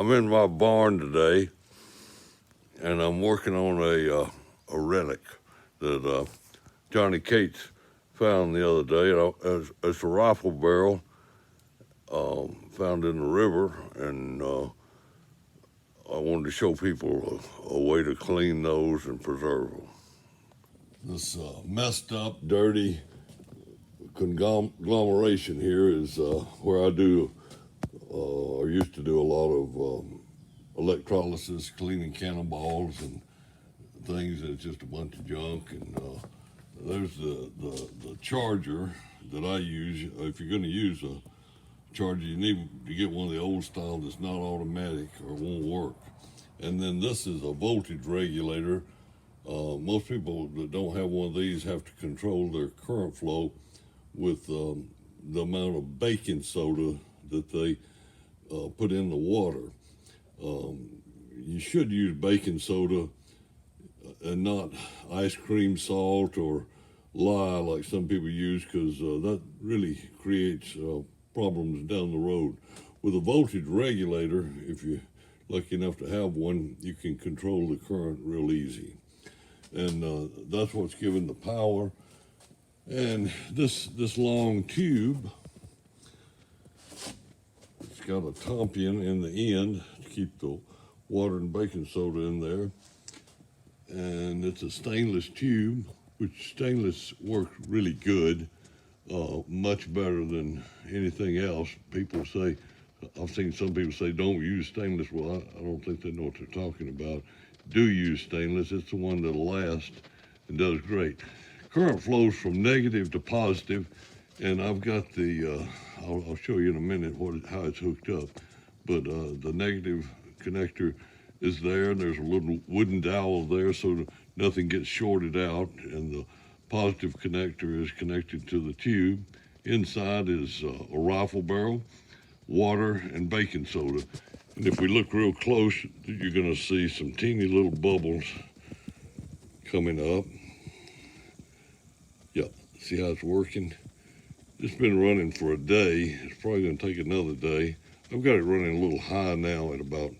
I'm in my barn today, and I'm working on a relic that Johnny Cates found the other day. It's a rifle barrel found in the river, and I wanted to show people a way to clean those and preserve them. This messed up, dirty conglomeration here is where I used to do a lot of electrolysis, cleaning cannonballs and things. It's just a bunch of junk. And there's the charger that I use. If you're going to use a charger, you need to get one of the old style that's not automatic or it won't work. And then this is a voltage regulator. Most people that don't have one of these have to control their current flow with the amount of baking soda that they put in the water. You should use baking soda and not ice cream salt or lye like some people use, because that really creates problems down the road. With a voltage regulator, if you're lucky enough to have one, you can control the current real easy. And that's what's giving the power. And this long tube, it's got a tompion in the end to keep the water and baking soda in there. And it's a stainless tube, which stainless works really good, much better than anything else. People say, I've seen some people say, don't use stainless. Well, I don't think they know what they're talking about. Do use stainless. It's the one that'll last and does great. Current flows from negative to positive, and I've got the, I'll show you in a minute how it's hooked up, but the negative connector is there, and there's a little wooden dowel there so nothing gets shorted out, and the positive connector is connected to the tube. Inside is a rifle barrel, water, and baking soda. And if we look real close, you're going to see some teeny little bubbles coming up. Yeah, see how it's working? It's been running for a day. It's probably going to take another day. I've got it running a little high now at about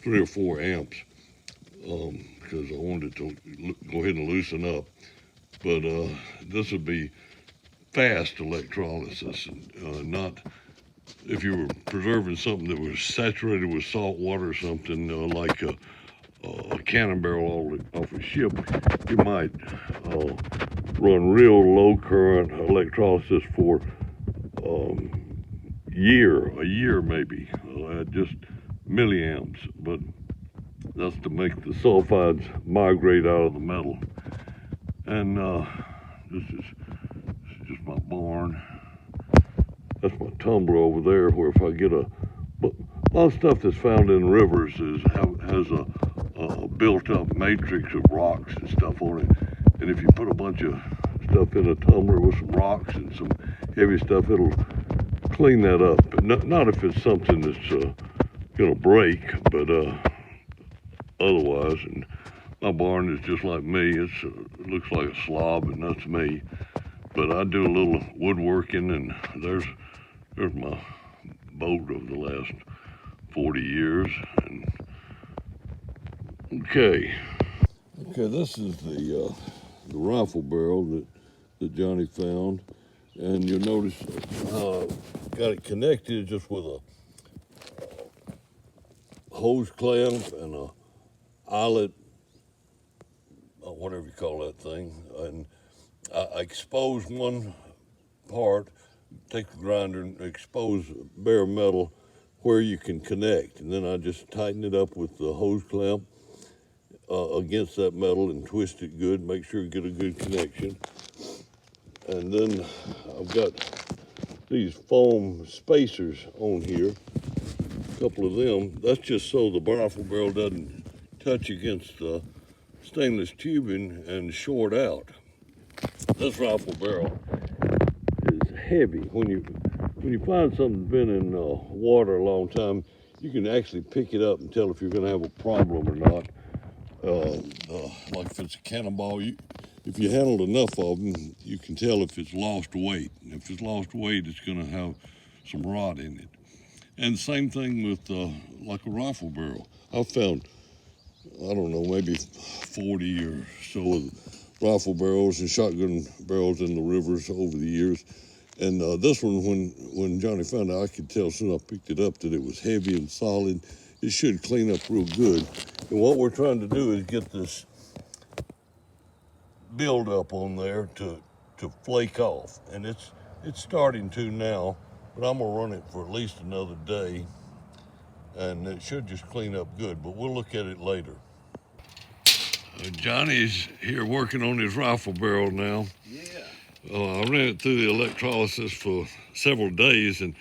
3 or 4 amps because I wanted it to go ahead and loosen up. But this would be fast electrolysis, not if you were preserving something that was saturated with salt water or something, like a cannon barrel off a ship. You might run real low current electrolysis for a year maybe, at just milliamps, but that's to make the sulfides migrate out of the metal. And this is just my barn. That's my tumbler over there, where if I get a lot of stuff that's found in rivers has a built-up matrix of rocks and stuff on it. And if you put a bunch of stuff in a tumbler with some rocks and some heavy stuff, it'll clean that up. But not if it's something that's gonna break, but otherwise. And my barn is just like me. It looks like a slob, and that's me. But I do a little woodworking, and there's my boat of the last 40 years. And okay, this is the rifle barrel that Johnny found, and you'll notice got it connected just with a hose clamp and a eyelet, whatever you call that thing. And I expose one part, take the grinder and expose bare metal where you can connect, and then I just tighten it up with the hose clamp against that metal and twist it good, make sure you get a good connection. And then I've got these foam spacers on here, a couple of them. That's just so the rifle barrel doesn't touch against the stainless tubing and short out. This rifle barrel is heavy. When you find something that's been in water a long time, you can actually pick it up and tell if you're going to have a problem or not. Like if it's a cannonball, if you handled enough of them, you can tell if it's lost weight. And if it's lost weight, it's going to have some rot in it. And same thing with like a rifle barrel. I've found, I don't know, maybe 40 or so of rifle barrels and shotgun barrels in the rivers over the years. And this one, when Johnny found out, I could tell as soon as I picked it up that it was heavy and solid. It should clean up real good. And what we're trying to do is get this build up on there to flake off. And it's starting to now, but I'm gonna run it for at least another day. And it should just clean up good, but we'll look at it later. Johnny's here working on his rifle barrel now. Yeah. I ran it through the electrolysis for several days, and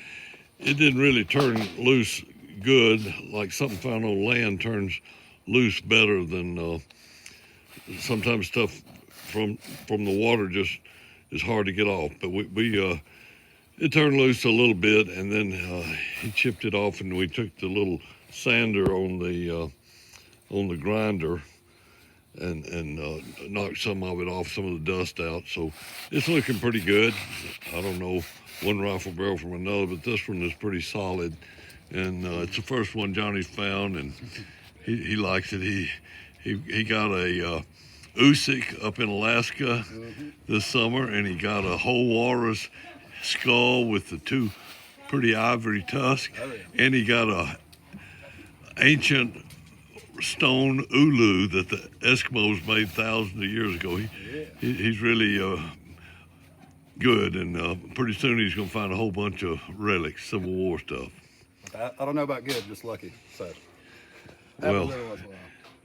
it didn't really turn loose good. Like something found on land turns loose better than sometimes stuff from the water just is hard to get off. But it turned loose a little bit, and then he chipped it off, and we took the little sander on the grinder and knocked some of it off, some of the dust out. So it's looking pretty good. I don't know one rifle barrel from another, but this one is pretty solid. And it's the first one Johnny's found, and he likes it. He got a Usyk up in Alaska this summer, and he got a whole walrus skull with the two pretty ivory tusks, and he got a ancient stone ulu that the Eskimos made thousands of years ago. He's really good, and pretty soon he's going to find a whole bunch of relics, Civil War stuff. I don't know about good, just lucky. So, well,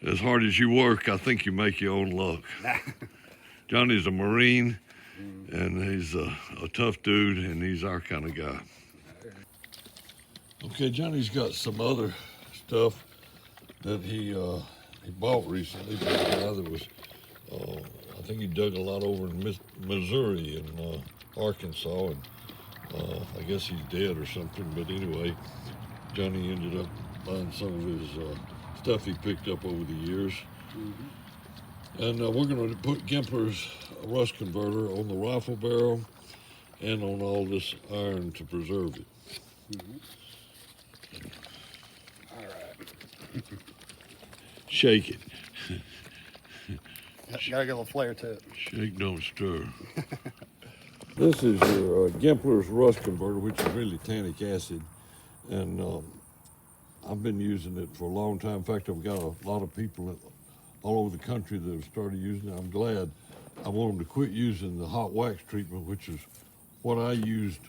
as hard as you work, I think you make your own luck. Johnny's a Marine, and he's a tough dude, and he's our kind of guy. Okay, Johnny's got some other stuff that he bought recently. The guy that was, I think he dug a lot over in Missouri and Arkansas, and I guess he's dead or something. But anyway, Johnny ended up buying some of his stuff he picked up over the years. And we're going to put Gempler's rust converter on the rifle barrel and on all this iron to preserve it. All right. Shake it. Gotta get a little flair to it. Shake, don't stir. This is your Gempler's rust converter, which is really tannic acid. And I've been using it for a long time. In fact, I've got a lot of people all over the country that have started using it. I'm glad. I want them to quit using the hot wax treatment, which is what I used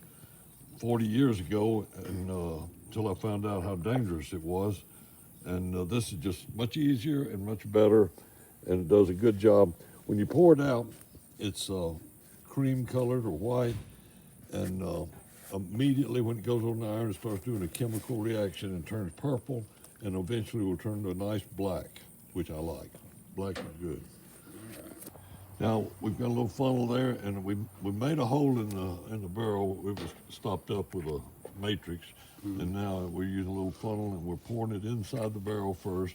40 years ago, and until I found out how dangerous it was. And this is just much easier and much better, and it does a good job. When you pour it out, it's cream colored or white, and immediately when it goes on the iron, it starts doing a chemical reaction and turns purple, and eventually will turn to a nice black, which I like. Black is good. Now we've got a little funnel there, and we made a hole in the barrel. It was stopped up with a matrix, and now we're using a little funnel, and we're pouring it inside the barrel first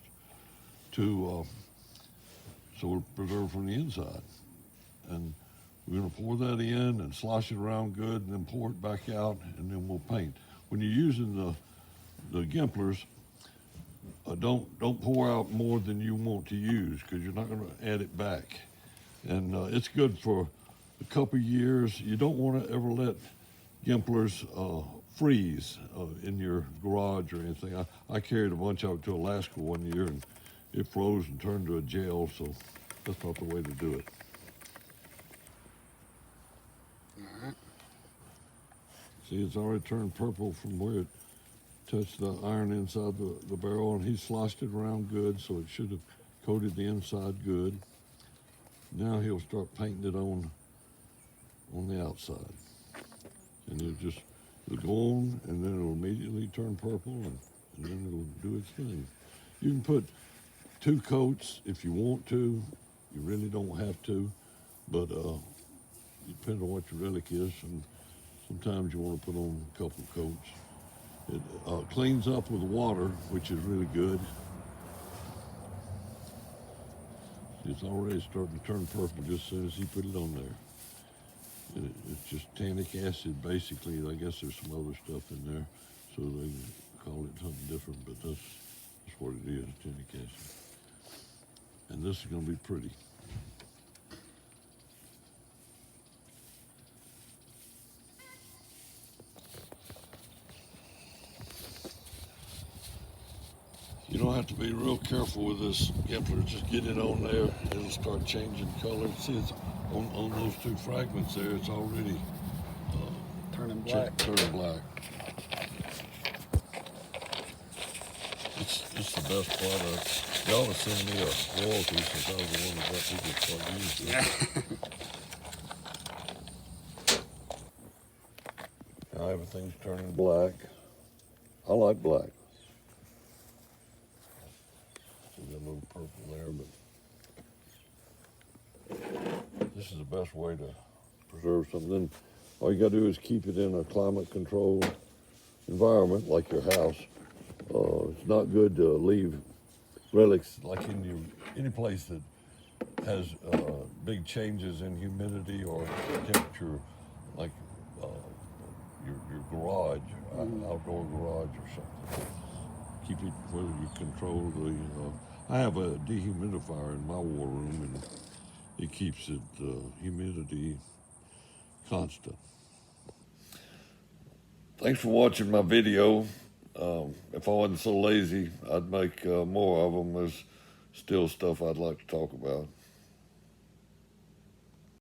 to so we'll preserve from the inside. And we're going to pour that in and slosh it around good, and then pour it back out, and then we'll paint. When you're using the Gemplers, don't pour out more than you want to use, because you're not going to add it back. And it's good for a couple years. You don't want to ever let Gemplers freeze in your garage or anything. I carried a bunch out to Alaska one year, and it froze and turned to a gel, so that's not the way to do it. See, it's already turned purple from where it touched the iron inside the barrel, and he sloshed it around good, so it should have coated the inside good. Now he'll start painting it on the outside. And it'll go on, and then it'll immediately turn purple, and then it'll do its thing. You can put 2 coats if you want to. You really don't have to, but it depends on what your relic is, and sometimes you want to put on a couple coats. It cleans up with water, which is really good. It's already starting to turn purple just as soon as he put it on there. It's just tannic acid, basically. I guess there's some other stuff in there, so they call it something different, but that's what it is, Jenny Cassie. And this is going to be pretty. You don't have to be real careful with this Gempler. Just get it on there. It'll start changing color. See, it's on those two fragments there. It's already Turning black. turning black. It's the best product. Y'all have sent me a royalty since I was the one that got people to start using it. Now everything's turning black. I like black. See that little purple there, but this is the best way to preserve something. Then all you gotta do is keep it in a climate controlled environment like your house. It's not good to leave relics like in any place that has big changes in humidity or temperature, like your garage, outdoor garage or something. Keep it where you control the. I have a dehumidifier in my war room, and it keeps it humidity constant. Thanks for watching my video. If I wasn't so lazy, I'd make more of them. There's still stuff I'd like to talk about.